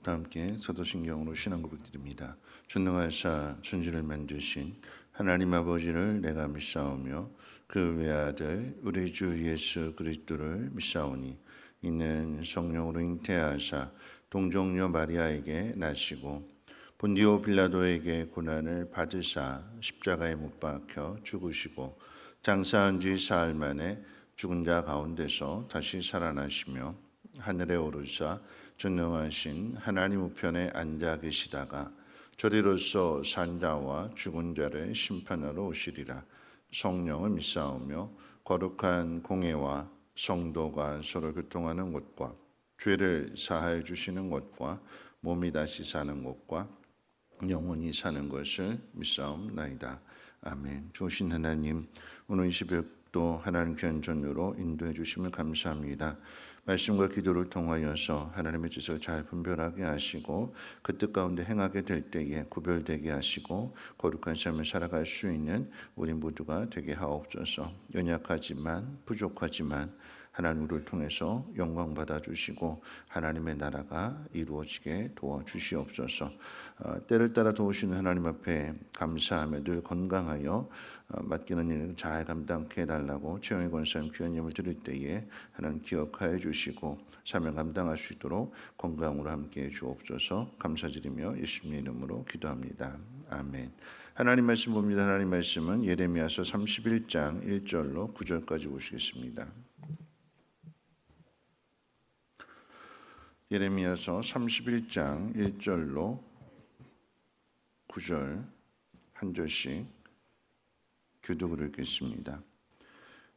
다 함께 사도신경으로 신앙 고백드립니다. 전능하사 천지를 만드신 하나님 아버지를 내가 믿사오며 그 외아들 우리 주 예수 그리스도를 믿사오니 이는 성령으로 잉태하사 동정녀 마리아에게 나시고 본디오 빌라도에게 고난을 받으사 십자가에 못 박혀 죽으시고 장사한 지 사흘 만에 죽은 자 가운데서 다시 살아나시며 하늘에 오르사 전능하신 하나님 우편에 앉아 계시다가 저리로서 산자와 죽은 자를 심판하러 오시리라. 성령을 믿사오며 거룩한 공회와 성도가 서로 교통하는 곳과 죄를 사하여 주시는 곳과 몸이 다시 사는 곳과 영원히 사는 것을 믿사옵나이다. 아멘. 좋으신 하나님, 오늘 이 새벽도 하나님 귀한 전으로 인도해 주심을 감사합니다. 말씀과 기도를 통하여서 하나님의 뜻을 잘 분별하게 하시고 그 뜻 가운데 행하게 될 때에 구별되게 하시고 거룩한 삶을 살아갈 수 있는 우리 모두가 되게 하옵소서. 연약하지만 부족하지만 하나님을 통해서 영광 받아주시고 하나님의 나라가 이루어지게 도와주시옵소서. 때를 따라 도우시는 하나님 앞에 감사하며 늘 건강하여 맡기는 일을 잘 감당케 해달라고 최영희 권사님 귀한 예물 드릴 때에 하나님 기억하여 주시고 사명 감당할 수 있도록 건강으로 함께해 주옵소서. 감사드리며 예수님의 이름으로 기도합니다. 아멘. 하나님 말씀 봅니다. 하나님 말씀은 예레미야서 31장 1절로 9절까지 보시겠습니다. 예레미야서 31장 1절로 9절 한 절씩 교독을 읽겠습니다.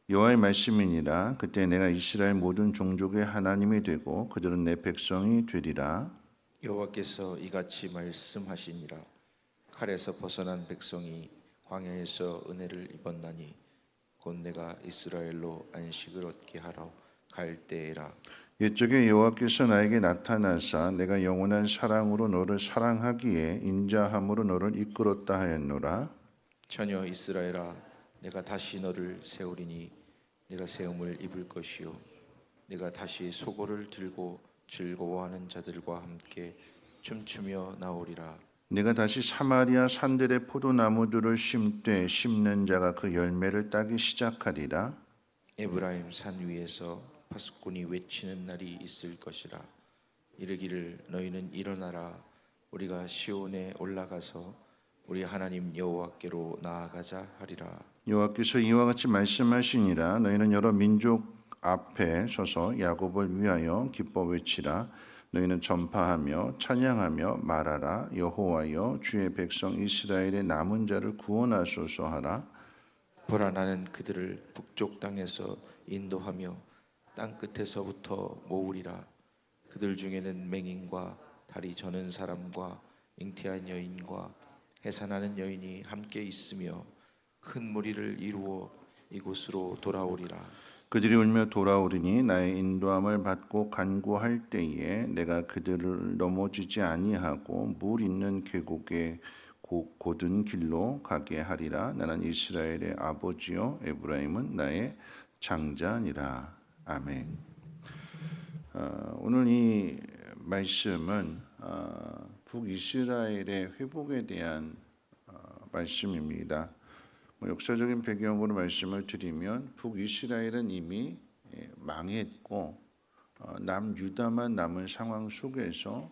여호와의 말씀이니라. 그때 내가 이스라엘 모든 종족의 하나님이 되고 그들은 내 백성이 되리라. 여호와께서 이같이 말씀하시니라. 칼에서 벗어난 백성이 광야에서 은혜를 입었나니 곧 내가 이스라엘로 안식을 얻게 하러 갈 때에라. 옛적에 여호와께서 나에게 나타나사 내가 영원한 사랑으로 너를 사랑하기에 인자함으로 너를 이끌었다 하였노라. 처녀 이스라엘아, 내가 다시 너를 세우리니 내가 세움을 입을 것이요 내가 다시 소고를 들고 즐거워하는 자들과 함께 춤추며 나오리라. 내가 다시 사마리아 산들의 포도나무들을 심되 심는 자가 그 열매를 따기 시작하리라. 에브라임 산 위에서 파수꾼이 외치는 날이 있을 것이라. 이르기를 너희는 일어나라. 우리가 시온에 올라가서 우리 하나님 여호와께로 나아가자 하리라. 여호와께서 이와 같이 말씀하시니라. 너희는 여러 민족 앞에 서서 야곱을 위하여 기뻐 외치라. 너희는 전파하며 찬양하며 말하라. 여호와여, 주의 백성 이스라엘의 남은 자를 구원하소서 하라. 보라, 나는 그들을 북쪽 땅에서 인도하며 땅 끝에서부터 모으리라. 그들 중에는 맹인과 다리 저는 사람과 잉태한 여인과 해산하는 여인이 함께 있으며 큰 무리를 이루어 이곳으로 돌아오리라. 그들이 울며 돌아오리니 나의 인도함을 받고 간구할 때에 내가 그들을 넘어지지 아니하고 물 있는 계곡에 곧은 길로 가게 하리라. 나는 이스라엘의 아버지요 에브라임은 나의 장자니라. 아멘. 오늘 이 말씀은 북이스라엘의 회복에 대한 말씀입니다. 역사적인 배경으로 말씀을 드리면 북이스라엘은 이미 망했고 남유다만 남은 상황 속에서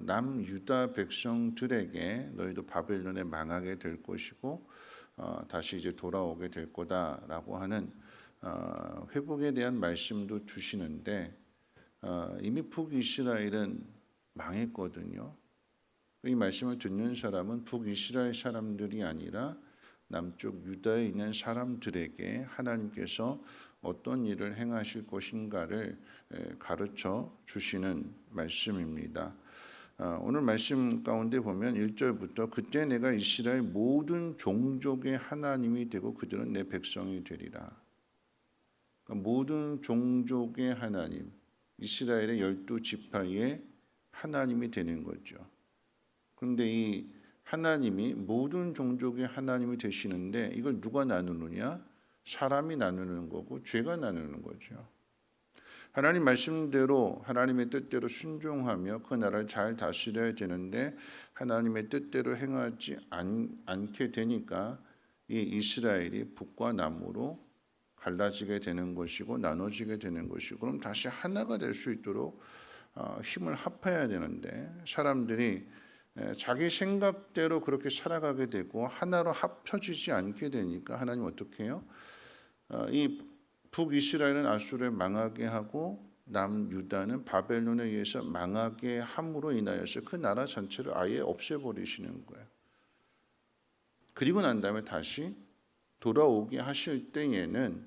남유다 백성들에게 너희도 바벨론에 망하게 될 것이고 다시 이제 돌아오게 될 거다라고 하는 회복에 대한 말씀도 주시는데 이미 북이스라엘은 망했거든요. 이 말씀을 듣는 사람은 북이스라엘 사람들이 아니라 남쪽 유다에 있는 사람들에게 하나님께서 어떤 일을 행하실 것인가를 가르쳐 주시는 말씀입니다. 오늘 말씀 가운데 보면 1절부터 그때 내가 이스라엘 모든 종족의 하나님이 되고 그들은 내 백성이 되리라. 그러니까 모든 종족의 하나님, 이스라엘의 12지파의 하나님이 되는 거죠. 그런데 이 하나님이 모든 종족의 하나님이 되시는데 이걸 누가 나누느냐? 사람이 나누는 거고 죄가 나누는 거죠. 하나님 말씀대로 하나님의 뜻대로 순종하며 그 나라를 잘 다스려야 되는데 하나님의 뜻대로 행하지 않게 되니까 이 이스라엘이 북과 남으로 갈라지게 되는 것이고 나눠지게 되는 것이고, 그럼 다시 하나가 될 수 있도록 힘을 합해야 되는데 사람들이 자기 생각대로 그렇게 살아가게 되고 하나로 합쳐지지 않게 되니까 하나님 어떻게 해요? 이 북이스라엘은 아수르에 망하게 하고 남유다는 바벨론에 의해서 망하게 함으로 인하여서 그 나라 전체를 아예 없애버리시는 거예요. 그리고 난 다음에 다시 돌아오게 하실 때에는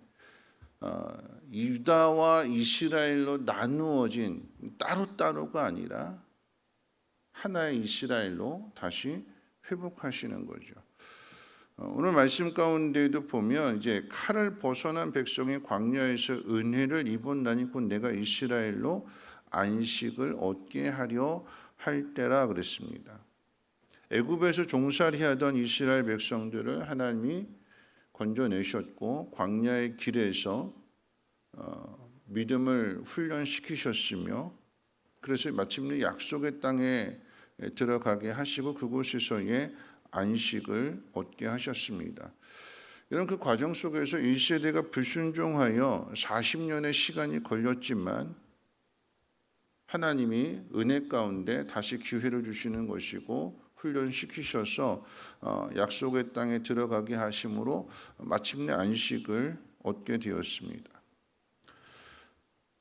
유다와 이스라엘로 나누어진 따로따로가 아니라 하나의 이스라엘로 다시 회복하시는 거죠. 오늘 말씀 가운데도 보면 이제 칼을 벗어난 백성이 광야에서 은혜를 입었나니 곧 내가 이스라엘로 안식을 얻게 하려 할 때라 그랬습니다. 애굽에서 종살이하던 이스라엘 백성들을 하나님이 건져내셨고 광야의 길에서 믿음을 훈련시키셨으며 그래서 마침내 약속의 땅에 들어가게 하시고 그곳에서의 안식을 얻게 하셨습니다. 이런 그 과정 속에서 1세대가 불순종하여 40년의 시간이 걸렸지만 하나님이 은혜 가운데 다시 기회를 주시는 것이고 훈련시키셔서 약속의 땅에 들어가게 하심으로 마침내 안식을 얻게 되었습니다.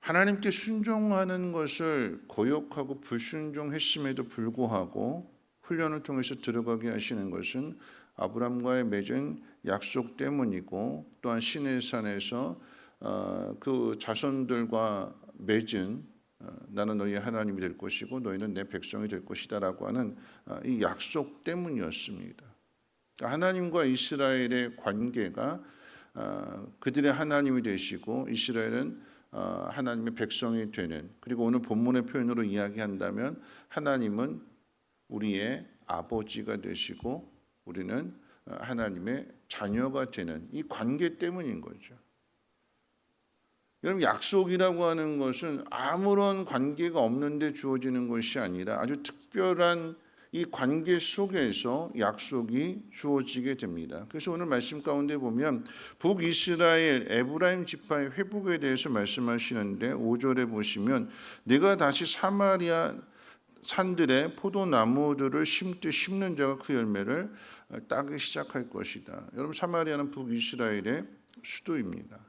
하나님께 순종하는 것을 거역하고 불순종했음에도 불구하고 훈련을 통해서 들어가게 하시는 것은 아브라함과의 맺은 약속 때문이고 또한 시내산에서 그 자손들과 맺은 나는 너희의 하나님이 될 것이고 너희는 내 백성이 될 것이다라고 하는 이 약속 때문이었습니다. 하나님과 이스라엘의 관계가 그들의 하나님이 되시고 이스라엘은 하나님의 백성이 되는, 그리고 오늘 본문의 표현으로 이야기한다면 하나님은 우리의 아버지가 되시고 우리는 하나님의 자녀가 되는 이 관계 때문인 거죠. 여러분, 약속이라고 하는 것은 아무런 관계가 없는데 주어지는 것이 아니라 아주 특별한 이 관계 속에서 약속이 주어지게 됩니다. 그래서 오늘 말씀 가운데 보면 북이스라엘 에브라임 지파의 회복에 대해서 말씀하시는데 5절에 보시면 내가 다시 사마리아 산들의 포도나무들을 심듯 심는 자가 그 열매를 따기 시작할 것이다. 여러분, 사마리아는 북이스라엘의 수도입니다.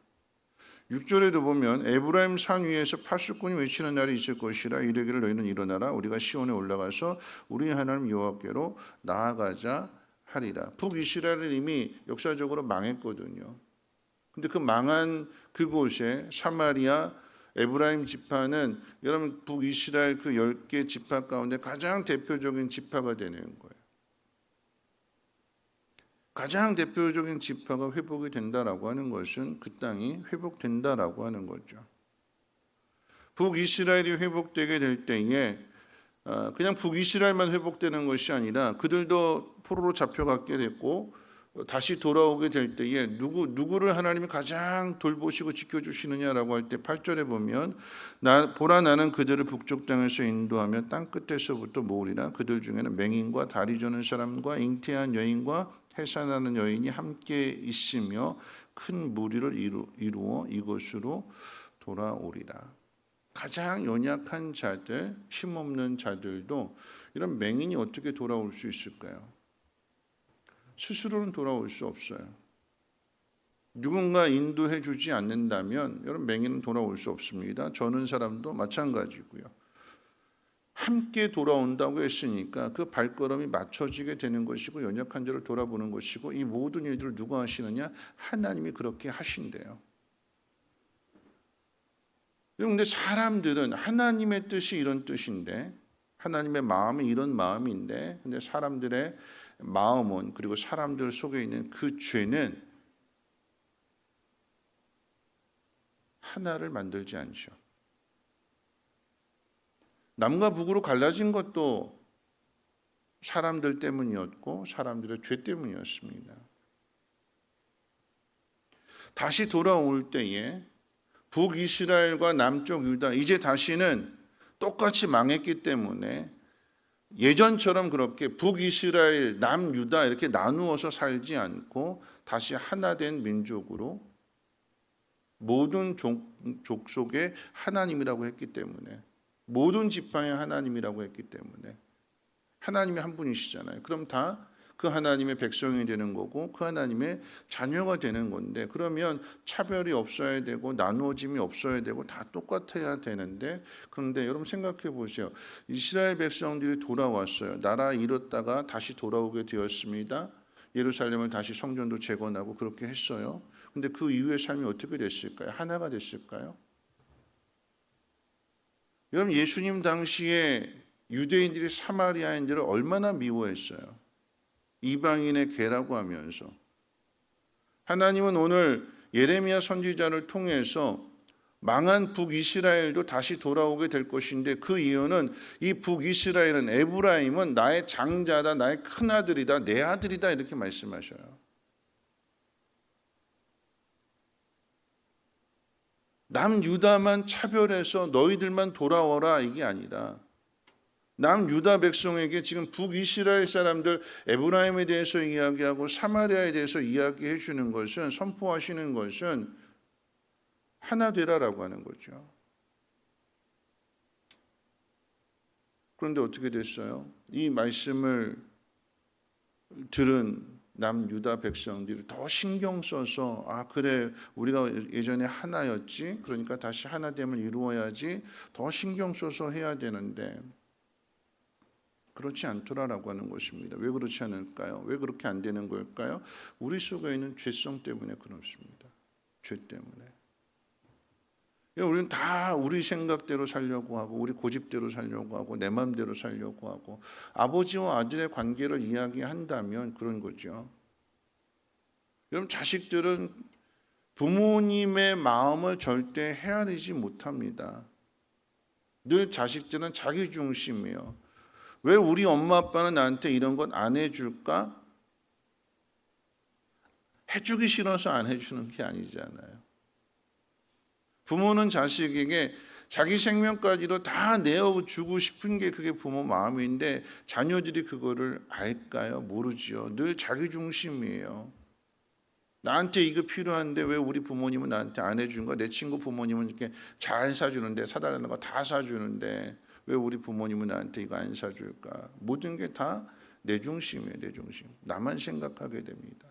6절에도 보면 에브라임 산 위에서 파수꾼이 외치는 날이 있을 것이라 이르기를 너희는 일어나라 우리가 시온에 올라가서 우리 하나님 여호와께로 나아가자 하리라. 북이스라엘은 이미 역사적으로 망했거든요. 근데 그 망한 그곳에 사마리아 에브라임 지파는 여러분 북이스라엘 그 10개 지파 가운데 가장 대표적인 지파가 되는 거예요. 가장 대표적인 지파가 회복이 된다라고 하는 것은 그 땅이 회복된다라고 하는 거죠. 북이스라엘이 회복되게 될 때에 그냥 북이스라엘만 회복되는 것이 아니라 그들도 포로로 잡혀가게 됐고 다시 돌아오게 될 때에 누구를 하나님이 가장 돌보시고 지켜주시느냐라고 할 때 8절에 보면 보라 나는 그들을 북쪽 땅에서 인도하며 땅 끝에서부터 모으리라. 그들 중에는 맹인과 다리 저는 사람과 잉태한 여인과 해산하는 여인이 함께 있으며 큰 무리를 이루어 이곳으로 돌아오리라. 가장 연약한 자들, 힘없는 자들도 이런 맹인이 어떻게 돌아올 수 있을까요? 스스로는 돌아올 수 없어요. 누군가 인도해 주지 않는다면 여러분 맹인은 돌아올 수 없습니다. 저는 사람도 마찬가지고요. 함께 돌아온다고 했으니까 그 발걸음이 맞춰지게 되는 것이고 연약한 자를 돌아보는 것이고 이 모든 일들을 누가 하시느냐? 하나님이 그렇게 하신대요. 그런데 사람들은 하나님의 뜻이 이런 뜻인데 하나님의 마음이 이런 마음인데 근데 사람들의 마음은 그리고 사람들 속에 있는 그 죄는 하나를 만들지 않죠. 남과 북으로 갈라진 것도 사람들 때문이었고 사람들의 죄 때문이었습니다. 다시 돌아올 때에 북이스라엘과 남쪽 유다 이제 다시는 똑같이 망했기 때문에 예전처럼 그렇게 북이스라엘, 남유다 이렇게 나누어서 살지 않고 다시 하나된 민족으로 모든 족속의 하나님이라고 했기 때문에, 모든 지파의 하나님이라고 했기 때문에, 하나님이 한 분이시잖아요. 그럼 다 그 하나님의 백성이 되는 거고 그 하나님의 자녀가 되는 건데, 그러면 차별이 없어야 되고 나누어짐이 없어야 되고 다 똑같아야 되는데, 그런데 여러분 생각해 보세요. 이스라엘 백성들이 돌아왔어요. 나라 잃었다가 다시 돌아오게 되었습니다. 예루살렘을 다시 성전도 재건하고 그렇게 했어요. 근데 그 이후의 삶이 어떻게 됐을까요? 하나가 됐을까요? 여러분, 예수님 당시에 유대인들이 사마리아인들을 얼마나 미워했어요. 이방인의 개라고 하면서. 하나님은 오늘 예레미야 선지자를 통해서 망한 북이스라엘도 다시 돌아오게 될 것인데, 그 이유는 이 북이스라엘은, 에브라임은 나의 장자다, 나의 큰아들이다, 내 아들이다 이렇게 말씀하셔요. 남유다만 차별해서 너희들만 돌아오라 이게 아니라, 남유다 백성에게 지금 북이스라엘 사람들 에브라임에 대해서 이야기하고 사마리아에 대해서 이야기해 주는 것은, 선포하시는 것은 하나 되라라고 하는 거죠. 그런데 어떻게 됐어요? 이 말씀을 들은 남유다 백성들이 더 신경 써서, 아 그래 우리가 예전에 하나였지, 그러니까 다시 하나됨을 이루어야지, 더 신경 써서 해야 되는데 그렇지 않더라라고 하는 것입니다. 왜 그렇지 않을까요? 왜 그렇게 안 되는 걸까요? 우리 속에 있는 죄성 때문에 그렇습니다. 죄 때문에. 우리는 다 우리 생각대로 살려고 하고, 우리 고집대로 살려고 하고, 내 마음대로 살려고 하고, 아버지와 아들의 관계를 이야기한다면 그런 거죠. 여러분, 자식들은 부모님의 마음을 절대 헤아리지 못합니다. 늘 자식들은 자기 중심이에요. 왜 우리 엄마 아빠는 나한테 이런 건 안 해줄까? 해주기 싫어서 안 해주는 게 아니잖아요. 부모는 자식에게 자기 생명까지도 다 내어주고 싶은 게 그게 부모 마음인데, 자녀들이 그거를 알까요? 모르죠. 늘 자기 중심이에요. 나한테 이거 필요한데 왜 우리 부모님은 나한테 안 해주는 거야? 내 친구 부모님은 이렇게 잘 사주는데, 사달라는 거 다 사주는데 왜 우리 부모님은 나한테 이거 안 사줄까? 모든 게 다 내 중심이에요. 내 중심. 나만 생각하게 됩니다.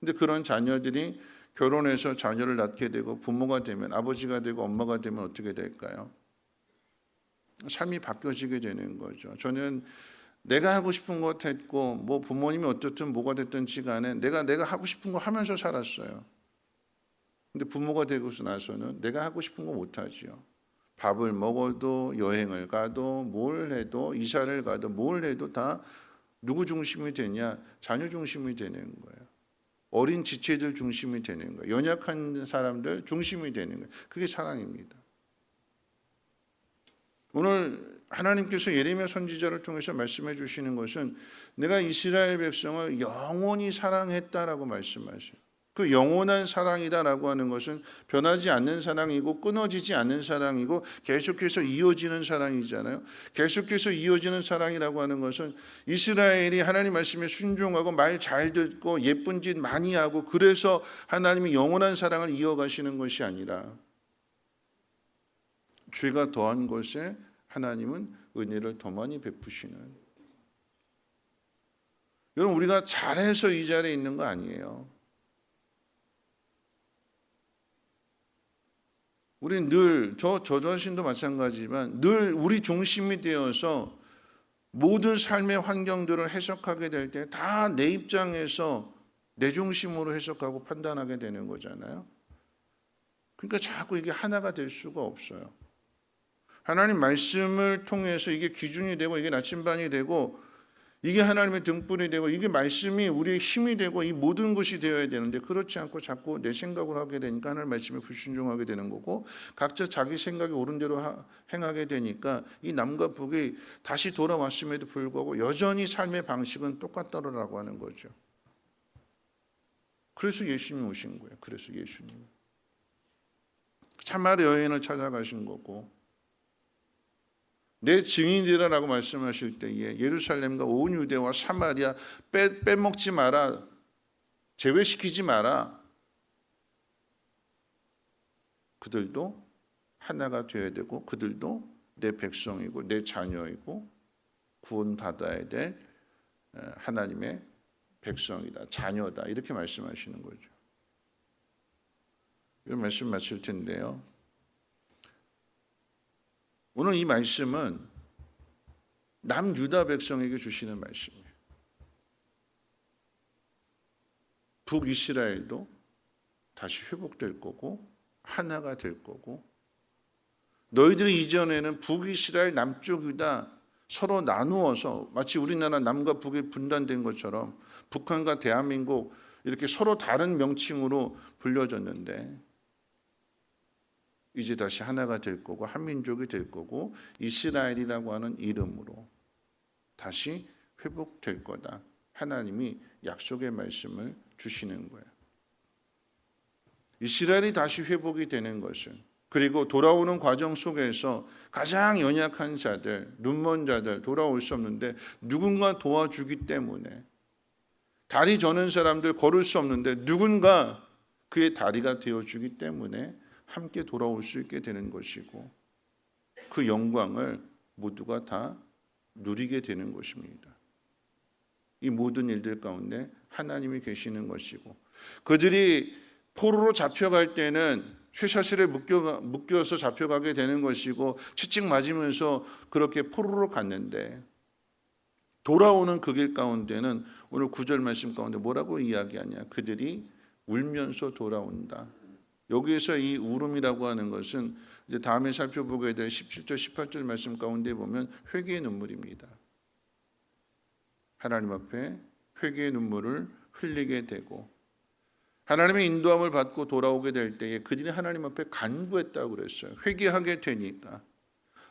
근데 그런 자녀들이 결혼해서 자녀를 낳게 되고 부모가 되면, 아버지가 되고 엄마가 되면 어떻게 될까요? 삶이 바뀌어지게 되는 거죠. 저는 내가 하고 싶은 것 했고, 뭐 부모님이 어떻든 뭐가 됐든지 간에 내가 하고 싶은 거 하면서 살았어요. 근데 부모가 되고 나서는 내가 하고 싶은 거 못 하지요. 밥을 먹어도, 여행을 가도, 뭘 해도, 이사를 가도, 뭘 해도 다 누구 중심이 되냐? 자녀 중심이 되는 거예요. 어린 지체들 중심이 되는 거예요. 연약한 사람들 중심이 되는 거예요. 그게 사랑입니다. 오늘 하나님께서 예레미야 선지자를 통해서 말씀해 주시는 것은, 내가 이스라엘 백성을 영원히 사랑했다라고 말씀하셔요. 그 영원한 사랑이다라고 하는 것은 변하지 않는 사랑이고, 끊어지지 않는 사랑이고, 계속해서 이어지는 사랑이잖아요. 계속해서 이어지는 사랑이라고 하는 것은, 이스라엘이 하나님 말씀에 순종하고 말 잘 듣고 예쁜 짓 많이 하고, 그래서 하나님이 영원한 사랑을 이어가시는 것이 아니라, 죄가 더한 것에 하나님은 은혜를 더 많이 베푸시는. 여러분, 우리가 잘해서 이 자리에 있는 거 아니에요. 우리는 늘, 저 자신도 마찬가지지만 늘 우리 중심이 되어서 모든 삶의 환경들을 해석하게 될 때 다 내 입장에서 내 중심으로 해석하고 판단하게 되는 거잖아요. 그러니까 자꾸 이게 하나가 될 수가 없어요. 하나님 말씀을 통해서 이게 기준이 되고, 이게 나침반이 되고, 이게 하나님의 등불이 되고, 이게 말씀이 우리의 힘이 되고, 이 모든 것이 되어야 되는데, 그렇지 않고 자꾸 내 생각으로 하게 되니까 하나님 말씀에 불순종하게 되는 거고, 각자 자기 생각이 옳은 대로 행하게 되니까 이 남과 북이 다시 돌아왔음에도 불구하고 여전히 삶의 방식은 똑같다라고 하는 거죠. 그래서 예수님이 오신 거예요. 그래서 예수님. 사마리아 여인을 찾아가신 거고, 내 증인이라라고 말씀하실 때에 예루살렘과 온 유대와 사마리아 빼먹지 마라, 제외시키지 마라. 그들도 하나가 되어야 되고, 그들도 내 백성이고 내 자녀이고 구원받아야 될 하나님의 백성이다, 자녀다, 이렇게 말씀하시는 거죠. 이런 말씀 마칠 텐데요, 오늘 이 말씀은 남유다 백성에게 주시는 말씀이에요. 북이스라엘도 다시 회복될 거고 하나가 될 거고, 너희들이 이전에는 북이스라엘 남쪽 유다 서로 나누어서 마치 우리나라 남과 북이 분단된 것처럼 북한과 대한민국 이렇게 서로 다른 명칭으로 불려졌는데, 이제 다시 하나가 될 거고 한민족이 될 거고 이스라엘이라고 하는 이름으로 다시 회복될 거다. 하나님이 약속의 말씀을 주시는 거예요. 이스라엘이 다시 회복이 되는 것은, 그리고 돌아오는 과정 속에서 가장 연약한 자들, 눈먼 자들 돌아올 수 없는데 누군가 도와주기 때문에, 다리 저는 사람들 걸을 수 없는데 누군가 그의 다리가 되어주기 때문에 함께 돌아올 수 있게 되는 것이고, 그 영광을 모두가 다 누리게 되는 것입니다. 이 모든 일들 가운데 하나님이 계시는 것이고, 그들이 포로로 잡혀갈 때는 쇠사슬에 묶여서 잡혀가게 되는 것이고 채찍 맞으면서 그렇게 포로로 갔는데, 돌아오는 그 길 가운데는 오늘 9절 말씀 가운데 뭐라고 이야기하냐? 그들이 울면서 돌아온다. 여기에서 이 울음이라고 하는 것은 이제 다음에 살펴보게 될 17절 18절 말씀 가운데 보면 회개의 눈물입니다. 하나님 앞에 회개의 눈물을 흘리게 되고, 하나님의 인도함을 받고 돌아오게 될 때에 그들이 하나님 앞에 간구했다고 그랬어요. 회개하게 되니까,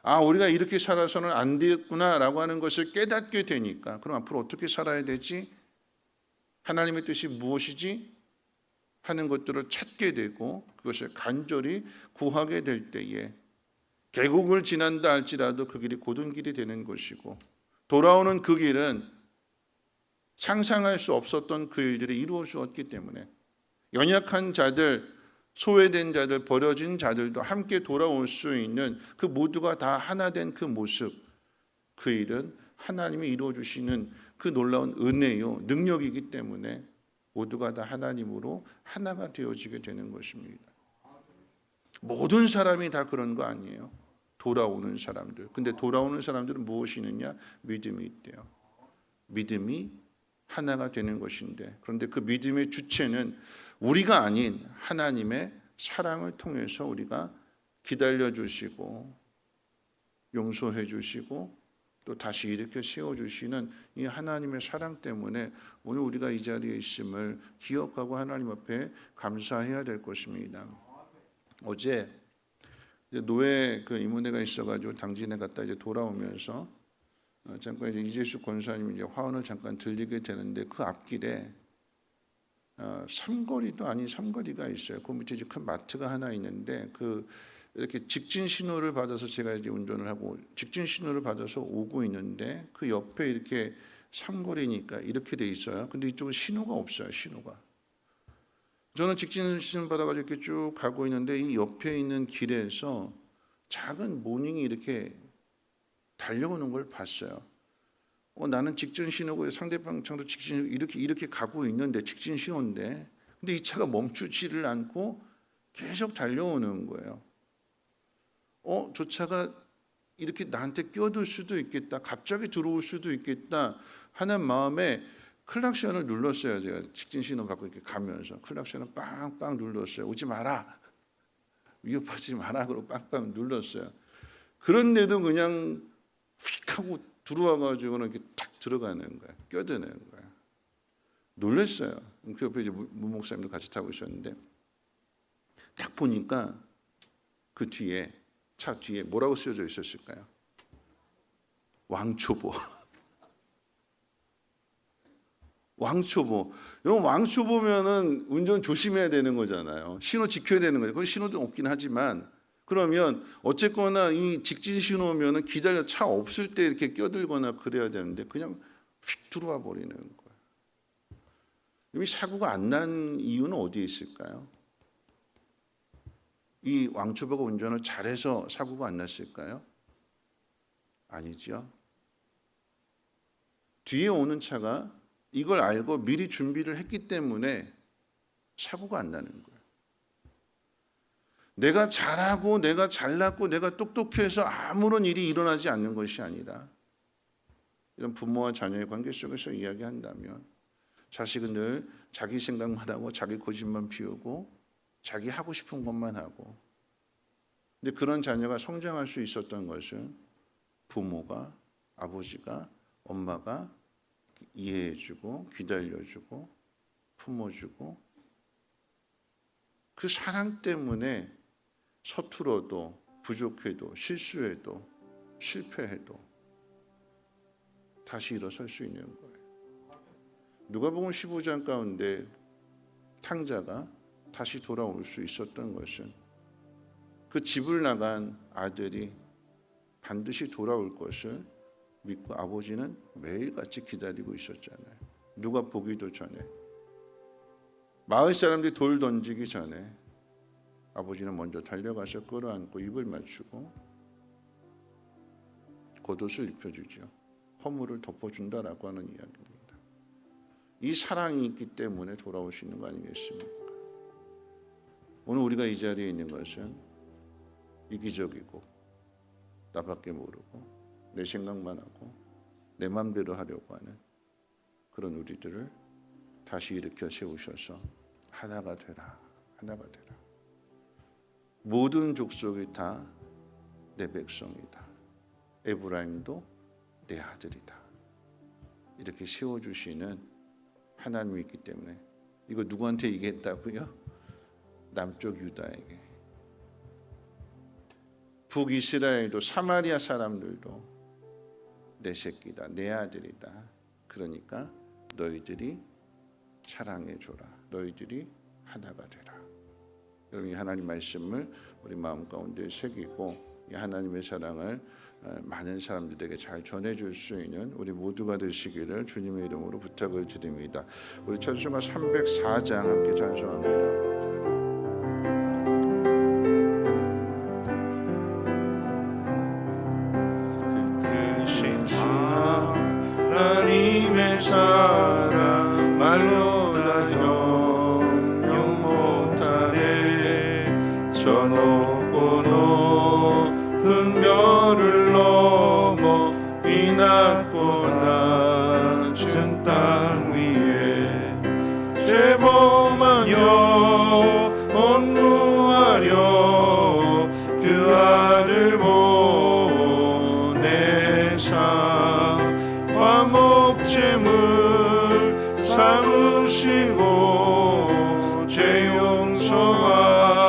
아, 우리가 이렇게 살아서는 안 되겠구나라고 하는 것을 깨닫게 되니까, 그럼 앞으로 어떻게 살아야 되지? 하나님의 뜻이 무엇이지? 하는 것들을 찾게 되고 그것을 간절히 구하게 될 때에 계곡을 지난다 할지라도 그 길이 곧은 길이 되는 것이고, 돌아오는 그 길은 상상할 수 없었던 그 일들이 이루어졌기 때문에 연약한 자들, 소외된 자들, 버려진 자들도 함께 돌아올 수 있는 그 모두가 다 하나 된 그 모습, 그 일은 하나님이 이루어주시는 그 놀라운 은혜요, 능력이기 때문에 모두가 다 하나님으로 하나가 되어지게 되는 것입니다. 모든 사람이 다 그런 거 아니에요. 돌아오는 사람들. 근데 돌아오는 사람들은 무엇이 있느냐? 믿음이 있대요. 믿음이 하나가 되는 것인데, 그런데 그 믿음의 주체는 우리가 아닌 하나님의 사랑을 통해서 우리가 기다려 주시고 용서해 주시고 또 다시 일으켜 세워주시는 이 하나님의 사랑 때문에 오늘 우리가 이 자리에 있음을 기억하고 하나님 앞에 감사해야 될 것입니다. 어제 노예 그 이모네가 있어가지고 당진에 갔다 이제 돌아오면서 잠깐 이제 이재수 권사님 이제 화원을 잠깐 들리게 되는데, 그 앞길에 삼거리도 아닌 삼거리가 있어요. 그 밑에 이제 큰 마트가 하나 있는데, 그 이렇게 직진 신호를 받아서 제가 이제 운전을 하고 직진 신호를 받아서 오고 있는데, 그 옆에 이렇게 삼거리니까 이렇게 돼 있어요. 근데 이쪽은 신호가 없어요. 신호가. 저는 직진 신호 받아가지고 이렇게 쭉 가고 있는데, 이 옆에 있는 길에서 작은 모닝이 이렇게 달려오는 걸 봤어요. 나는 직진 신호고 상대방 차도 직진 신호 이렇게 가고 있는데, 직진 신호인데, 근데 이 차가 멈추지를 않고 계속 달려오는 거예요. 저 차가 이렇게 나한테 끼어들 수도 있겠다, 갑자기 들어올 수도 있겠다 하는 마음에 클락션을 눌렀어요. 제가 직진 신호 받고 이렇게 가면서 클락션을 빵빵 눌렀어요. 오지 마라, 위협하지 마라, 그러고 빵빵 눌렀어요. 그런데도 그냥 휙 하고 들어와가지고는 이렇게 탁 들어가는 거예요. 껴드는 거예요. 놀랐어요. 그 옆에 이제 문 목사님도 같이 타고 있었는데, 딱 보니까 그 뒤에, 차 뒤에 뭐라고 쓰여져 있었을까요? 왕초보. 왕초보. 여러분 왕초보면은 운전 조심해야 되는 거잖아요. 신호 지켜야 되는 거예요. 그 신호도 없긴 하지만 그러면 어쨌거나 이 직진 신호면은 기다려 차 없을 때 이렇게 껴들거나 그래야 되는데 그냥 휙 들어와 버리는 거예요. 이미 사고가 안 난 이유는 어디에 있을까요? 이 왕초보가 운전을 잘해서 사고가 안 났을까요? 아니죠. 뒤에 오는 차가 이걸 알고 미리 준비를 했기 때문에 사고가 안 나는 거예요. 내가 잘하고 내가 잘났고 내가 똑똑해서 아무런 일이 일어나지 않는 것이 아니라 이런 부모와 자녀의 관계 속에서 이야기한다면 자식은 늘 자기 생각만 하고 자기 고집만 피우고 자기 하고 싶은 것만 하고 근데 그런 자녀가 성장할 수 있었던 것은 부모가 아버지가 엄마가 이해해주고 기다려주고 품어주고 그 사랑 때문에 서툴어도 부족해도 실수해도 실패해도 다시 일어설 수 있는 거예요. 누가복음 15장 가운데 탕자가 다시 돌아올 수 있었던 것은 그 집을 나간 아들이 반드시 돌아올 것을 믿고 아버지는 매일같이 기다리고 있었잖아요. 누가 보기도 전에 마을 사람들이 돌 던지기 전에 아버지는 먼저 달려가서 끌어안고 입을 맞추고 겉옷을 입혀주죠. 허물을 덮어준다라고 하는 이야기입니다. 이 사랑이 있기 때문에 돌아올 수 있는 거 아니겠습니까? 오늘 우리가 이 자리에 있는 것은 이기적이고 나밖에 모르고 내 생각만 하고 내 맘대로 하려고 하는 그런 우리들을 다시 일으켜 세우셔서 하나가 되라, 하나가 되라. 모든 족속이 다 내 백성이다. 에브라임도 내 아들이다. 이렇게 세워주시는 하나님이 있기 때문에 이거 누구한테 얘기했다고요? 남쪽 유다에게. 북이스라엘도 사마리아 사람들도 내 새끼다, 내 아들이다. 그러니까 너희들이 사랑해줘라. 너희들이 하나가 되라. 여러분 이 하나님 말씀을 우리 마음 가운데 새기고 이 하나님의 사랑을 많은 사람들에게 잘 전해줄 수 있는 우리 모두가 되시기를 주님의 이름으로 부탁을 드립니다. 우리 찬송가 304장 함께 찬송합니다. 하나님의 사랑 말로 다 형용 못하네. 저 높고 높은 별을 넘어 이 낮고 낮은 땅 위에 죄범한 영혼 구하려 그 아들 보내사 화목제물 삼으시고 죄 용서하셔.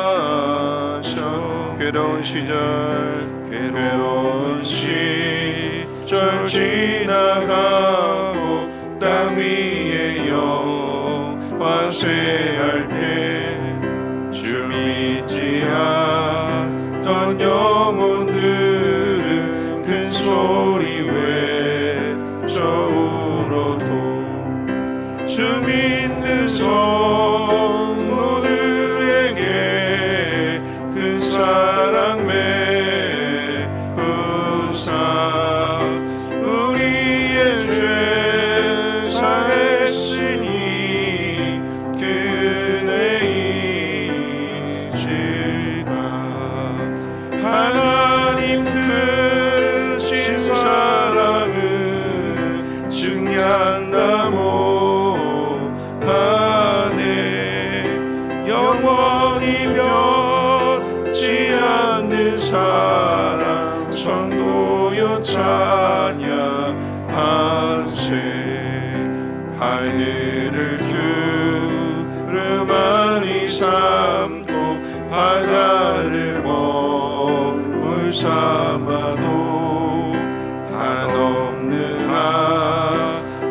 괴로운 시절 지나가고 땅 위에 영화 쇠할 때 주 믿지 않던 영혼들은 큰 소리 외쳐 울어도 주 믿는 성도들에게 큰 사랑 베푸사 우리의 죄 사했으니 그 은혜 이지가 하나님 크신 사랑은 증량다 못하네. 영원히 변치 않는 사랑 성도여 찬양하세. 하늘을 두루 많이 삼고 바다를 먹물 삼아도 한없는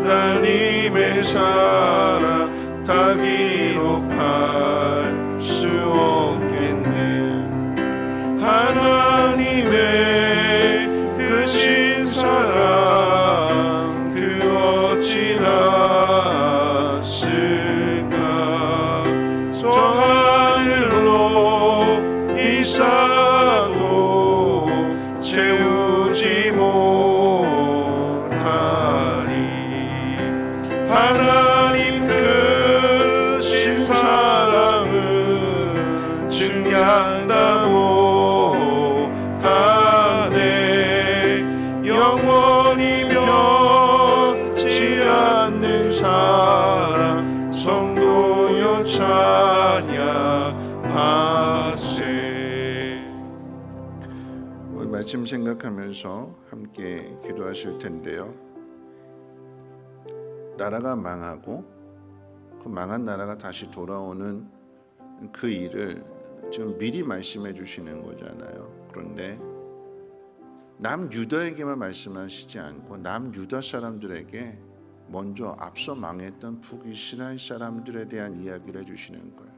하나님의 사랑 다 기록할 수 없겠네. 하나님의 크신 사랑 그 어찌 닿았을까. 저 하늘로 이사도 채우지 못하리. 하나님 크신 사랑은 증량다 못하네. 영원히 변치 않는 사랑 성도여 찬양하세. 오늘 말씀 생각하면서 함께 기도하실 텐데요. 나라가 망하고 그 망한 나라가 다시 돌아오는 그 일을 지금 미리 말씀해 주시는 거잖아요. 그런데 남유다에게만 말씀하시지 않고 남유다 사람들에게 먼저 앞서 망했던 북이스라엘 사람들에 대한 이야기를 해주시는 거예요.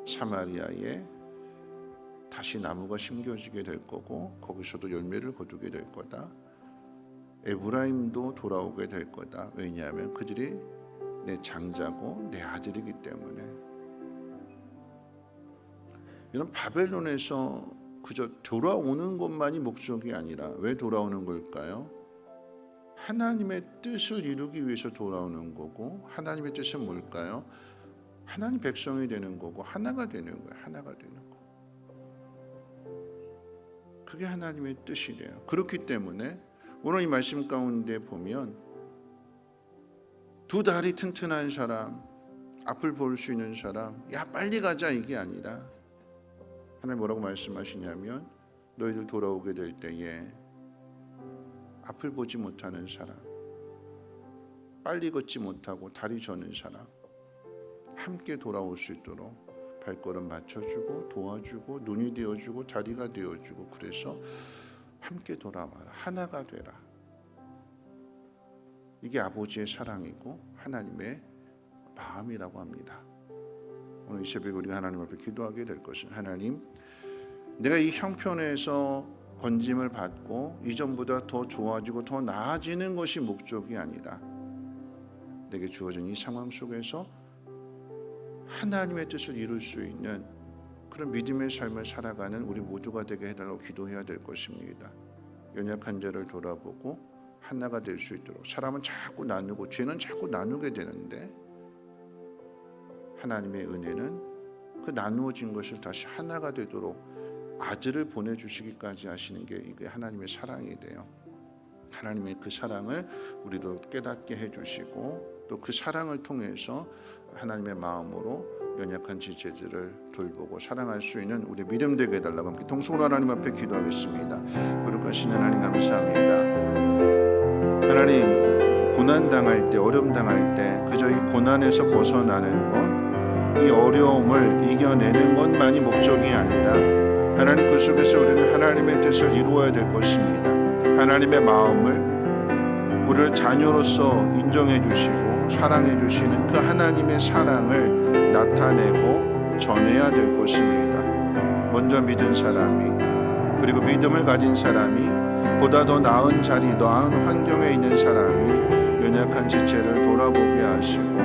사마리아에 다시 나무가 심겨지게 될 거고 거기서도 열매를 거두게 될 거다. 에브라임도 돌아오게 될 거다. 왜냐하면 그들이 내 장자고 내 아들이기 때문에. 이런 바벨론에서 그저 돌아오는 것만이 목적이 아니라 왜 돌아오는 걸까요? 하나님의 뜻을 이루기 위해서 돌아오는 거고, 하나님의 뜻은 뭘까요? 하나님 백성이 되는 거고 하나가 되는 거예요. 하나가 되는 거. 그게 하나님의 뜻이래요. 그렇기 때문에 오늘 이 말씀 가운데 보면 두 다리 튼튼한 사람, 앞을 볼 수 있는 사람, 야 빨리 가자 이게 아니라 하나님 뭐라고 말씀하시냐면 너희들 돌아오게 될 때에 앞을 보지 못하는 사람, 빨리 걷지 못하고 다리 저는 사람 함께 돌아올 수 있도록 발걸음 맞춰주고 도와주고 눈이 되어주고 다리가 되어주고, 그래서 함께 돌아와라. 하나가 되라. 이게 아버지의 사랑이고 하나님의 마음이라고 합니다. 오늘 이 새벽에 우리가 하나님 앞에 기도하게 될 것은, 하나님, 내가 이 형편에서 건짐을 받고 이전보다 더 좋아지고 더 나아지는 것이 목적이 아니라 내게 주어진 이 상황 속에서 하나님의 뜻을 이룰 수 있는 그런 믿음의 삶을 살아가는 우리 모두가 되게 해달라고 기도해야 될 것입니다. 연약한 자를 돌아보고 하나가 될 수 있도록. 사람은 자꾸 나누고 죄는 자꾸 나누게 되는데 하나님의 은혜는 그 나누어진 것을 다시 하나가 되도록 아들을 보내주시기까지 하시는 게 이게 하나님의 사랑이 돼요. 하나님의 그 사랑을 우리도 깨닫게 해주시고 또 그 사랑을 통해서 하나님의 마음으로 연약한 지체들을 돌보고 사랑할 수 있는 우리 믿음 되게 해달라고 함께 통성으로 하나님 앞에 기도하겠습니다. 거룩하신 하나님 감사합니다. 하나님, 고난당할 때, 어려움 당할 때 그저 이 고난에서 벗어나는 것, 이 어려움을 이겨내는 것만이 목적이 아니라 하나님 그 속에서 우리는 하나님의 뜻을 이루어야 될 것입니다. 하나님의 마음을 우리를 자녀로서 인정해 주시고 사랑해 주시는 그 하나님의 사랑을 나타내고 전해야 될 것입니다. 먼저 믿은 사람이, 그리고 믿음을 가진 사람이, 보다 더 나은 자리, 나은 환경에 있는 사람이 연약한 지체를 돌아보게 하시고